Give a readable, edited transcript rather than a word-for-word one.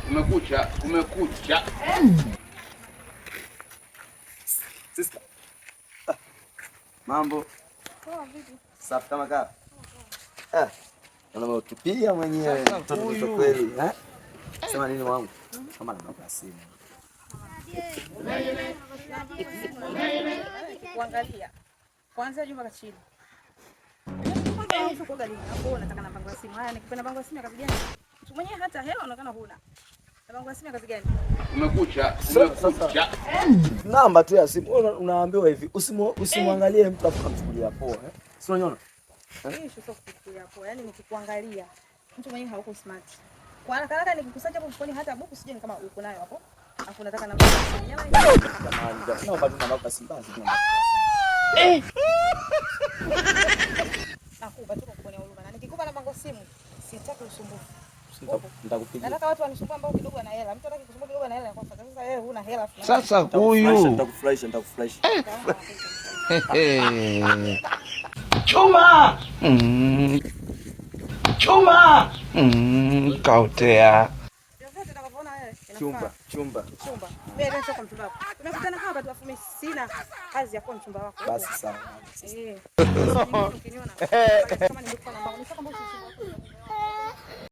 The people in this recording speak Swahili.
Kumekucha. Sister. Mambo. Poa vipi? Safi kama kaa. Unamtupia mwenyewe mtoto mzuri kweli, eh? Sema nini wangu? Kama namba simu. Kuangalia. Kwanza juma kachini. Nataka na mpango wa simu. Haya nikipenda mpango wa simu kazi gani? Mtu mwenyewe hata hela unaonekana huna. Mpango wa simu kazi gani? Kumekucha. Namba tu ya simu. Unaambiwa hivi, usimwangalie mtu afu kumchukulia poa, eh? Si unaona? Hii sio kufikiria poa. Yaani nikikuangalia mtu mwenyewe hauko smart. Kwa haraka nikikusanya hapo mfukoni hata buku sijui kama uko nayo hapo. Afu nataka namba ya simu. Jamani, naomba tu namba ya simu basi. Nakupa tu kukuonea huruma. Na nikikupa namba ya simu, sitaki usumbufu. Nitakupigia. Nataka watu wanisumbua ambao kidogo ana hela. Mtu anataka kusumbua kidogo ana hela kwa sababu sasa wewe huna hela fulani. Sasa huyu Nitakufurahisha. Chuma. Chuma. Kautea. Chumba. Mimi ndio kwa mchumba wako. Tunakutana hapa tu afu mimi sina kazi ya kuwa mchumba wako. Basi sawa. Ukiniona kama ningekuwa na mbao, nisema mbona